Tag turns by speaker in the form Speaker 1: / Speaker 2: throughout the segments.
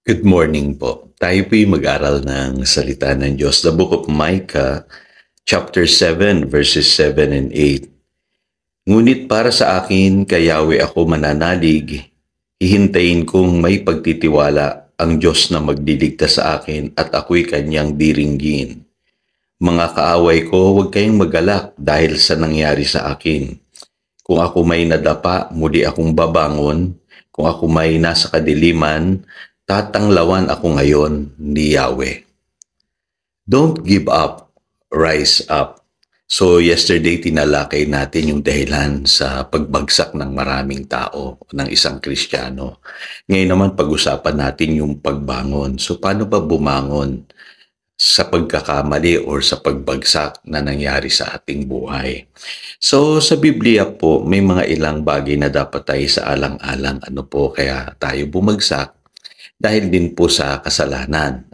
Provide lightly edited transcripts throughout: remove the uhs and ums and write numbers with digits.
Speaker 1: Good morning po. Tayo po'y mag-aral ng salita ng Diyos. The book of Micah, chapter 7, verses 7 and 8. Ngunit para sa akin, kay Yahweh ako mananalig, hihintayin kong may pagtitiwala ang Diyos na magliligtas sa akin at ako'y kanyang diringgin. Mga kaaway ko, huwag kayong magalak dahil sa nangyari sa akin. Kung ako may nadapa, muli akong babangon. Kung ako may nasa kadiliman, tatanglawan ako ngayon ni Yahweh. Don't give up, rise up. So yesterday tinalakay natin yung dahilan sa pagbagsak ng maraming tao, ng isang Kristiyano. Ngayon naman pag-usapan natin yung pagbangon. So paano ba bumangon sa pagkakamali or sa pagbagsak na nangyari sa ating buhay? So sa Biblia po, may mga ilang bagay na dapat tayo sa alang-alang kaya tayo bumagsak dahil din po sa kasalanan.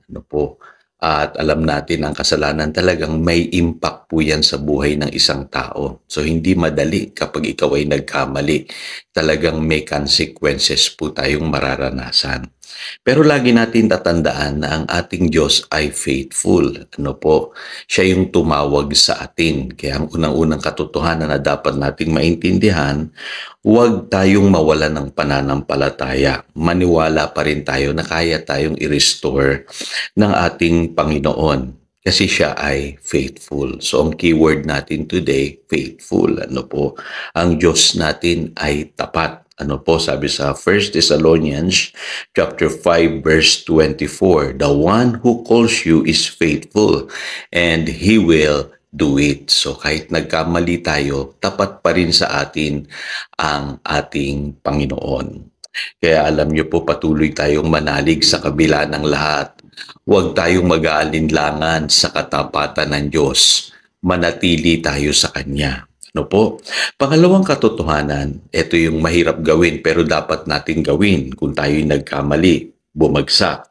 Speaker 1: At alam natin ang kasalanan talagang may impact po yan sa buhay ng isang tao. So hindi madali kapag ikaw ay nagkamali. Talagang may consequences po tayong mararanasan. Pero lagi natin tatandaan na ang ating Diyos ay faithful. Siya yung tumawag sa atin. Kaya ang unang-unang katotohanan na dapat nating maintindihan, huwag tayong mawalan ng pananampalataya. Maniwala pa rin tayo na kaya tayong i-restore ng ating Panginoon. Kasi siya ay faithful. So ang keyword natin today, faithful. Ang Diyos natin ay tapat. Sabi sa 1 Thessalonians chapter 5 verse 24, the one who calls you is faithful and He will do it. So kahit nagkamali tayo, tapat pa rin sa atin ang ating Panginoon. Kaya alam niyo po, patuloy tayong manalig sa kabila ng lahat. Huwag tayong mag-aalinlangan sa katapatan ng Diyos. Manatili tayo sa Kanya. Pangalawang katotohanan, ito yung mahirap gawin pero dapat natin gawin kung tayo'y nagkamali, bumagsak.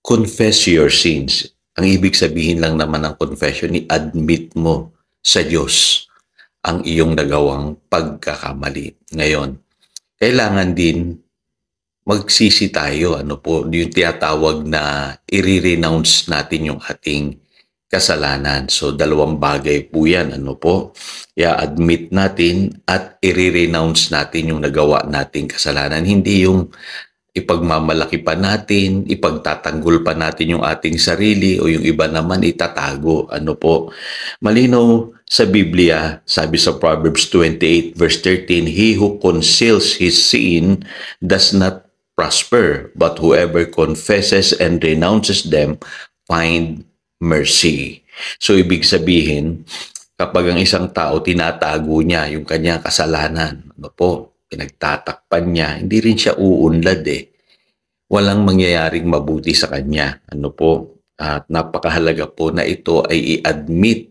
Speaker 1: Confess your sins. Ang ibig sabihin lang naman ng confession, i-admit mo sa Diyos ang iyong nagawang pagkakamali. Ngayon, kailangan din magsisi tayo, yung tinatawag na i-renounce natin yung ating kasalanan. So, dalawang bagay po yan, i-admit natin at i-renounce natin yung nagawa nating kasalanan. Hindi yung ipagmamalaki pa natin, ipagtatanggol pa natin yung ating sarili o yung iba naman itatago. Malinaw sa Biblia, sabi sa Proverbs 28 verse 13, he who conceals his sin does not prosper, but whoever confesses and renounces them find mercy. So ibig sabihin, kapag ang isang tao tinatago niya yung kanyang kasalanan, pinagtatakpan niya, hindi rin siya uunlad Walang mangyayaring mabuti sa kanya. At napakahalaga po na ito ay i-admit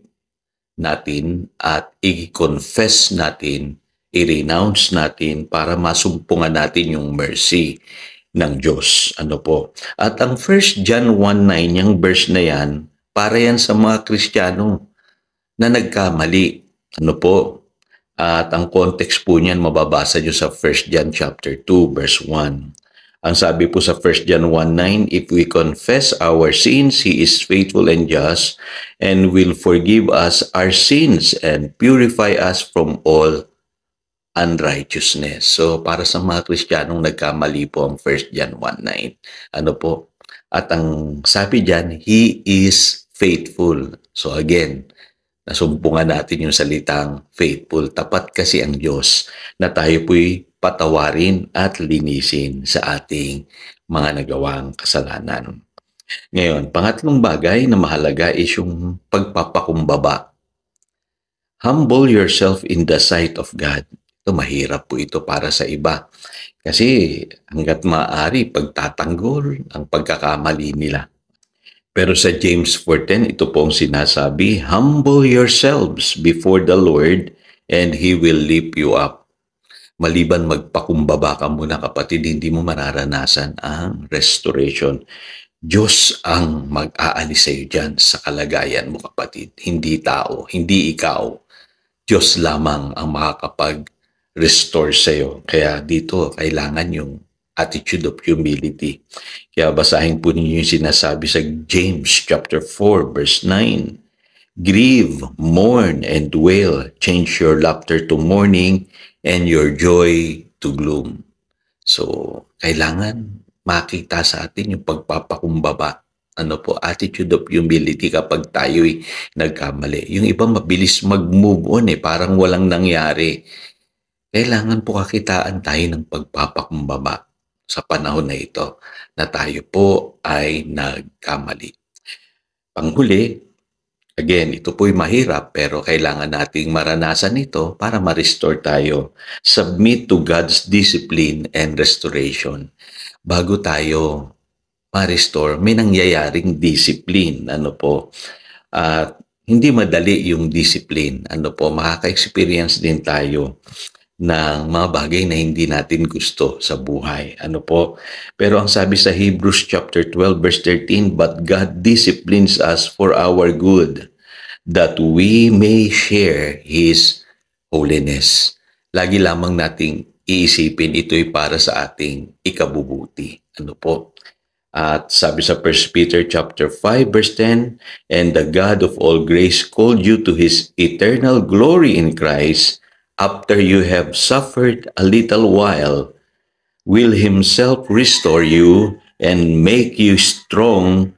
Speaker 1: natin at i-confess natin, i-renounce natin para masumpungan natin yung mercy ng Diyos. At ang 1 John 1:9, yung verse na yan, para yan sa mga Kristiyano na nagkamali. At ang context po niyan mababasa nyo sa 1 John chapter 2 verse 1. Ang sabi po sa 1 John 1:9, if we confess our sins, He is faithful and just and will forgive us our sins and purify us from all unrighteousness. So para sa mga Kristiyanong nagkamali po ang 1 John 1:9. At ang sabi diyan, He is faithful. So again, nasumpungan natin yung salitang faithful. Tapat kasi ang Diyos na tayo po'y patawarin at linisin sa ating mga nagawang kasalanan. Ngayon, pangatlong bagay na mahalaga is yung pagpapakumbaba. Humble yourself in the sight of God. Ito, mahirap po ito para sa iba. Kasi hanggat maaari, pagtatanggol ang pagkakamali nila. Pero sa James 4:10, ito po ang sinasabi, humble yourselves before the Lord and He will lift you up. Maliban magpakumbaba ka muna kapatid, hindi mo mararanasan ang restoration. Diyos ang mag-aalis sa iyo dyan sa kalagayan mo kapatid. Hindi tao, hindi ikaw. Diyos lamang ang makakapag-restore sa iyo. Kaya dito kailangan yung attitude of humility. Kaya basahin po ninyo yung sinasabi sa James chapter 4 verse 9. Grieve, mourn, and wail. Change your laughter to mourning and your joy to gloom. So, kailangan makita sa atin yung pagpapakumbaba. Attitude of humility kapag tayo'y nagkamali. Yung iba mabilis mag-move on parang walang nangyari. Kailangan po kakitaan tayo ng pagpapakumbaba sa panahon na ito na tayo po ay nagkamali. Panghuli, again, ito po'y mahirap pero kailangan nating maranasan ito para ma-restore tayo. Submit to God's discipline and restoration. Bago tayo ma-restore, may nangyayaring discipline. At hindi madali yung discipline. Makaka-experience din tayo ng mga bagay na hindi natin gusto sa buhay. Pero ang sabi sa Hebrews chapter 12 verse 13, but God disciplines us for our good, that we may share His holiness. Lagi lamang nating iisipin ito'y para sa ating ikabubuti. At sabi sa 1 Peter chapter 5 verse 10, and the God of all grace called you to His eternal glory in Christ, after you have suffered a little while, will Himself restore you and make you strong,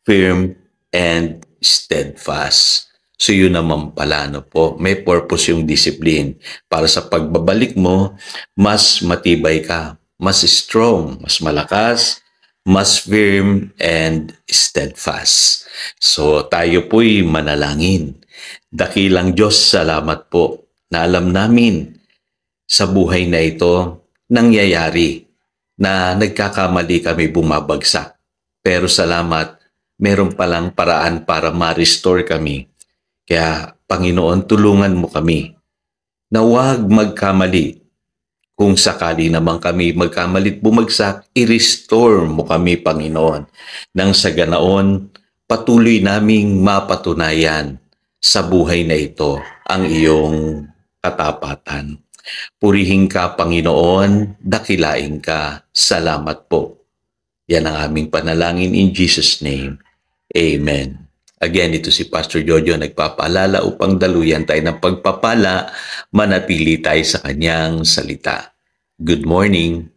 Speaker 1: firm, and steadfast. So yun naman pala, may purpose yung discipline. Para sa pagbabalik mo, mas matibay ka, mas strong, mas malakas, mas firm, and steadfast. So tayo po'y manalangin. Dakilang Diyos, salamat po na alam namin sa buhay na ito nangyayari na nagkakamali kami bumabagsak. Pero salamat, meron palang paraan para ma-restore kami. Kaya Panginoon, tulungan mo kami na huwag magkamali. Kung sakali naman kami magkamalit bumagsak, i-restore mo kami, Panginoon. Nang sa ganaon, patuloy naming mapatunayan sa buhay na ito ang iyong katapatan. Purihin ka, Panginoon, dakilain ka. Salamat po. Yan ang aming panalangin in Jesus' name. Amen. Again, ito si Pastor Jojo nagpapaalala upang daluyan tayo ng pagpapala, manatili tayo sa kanyang salita. Good morning.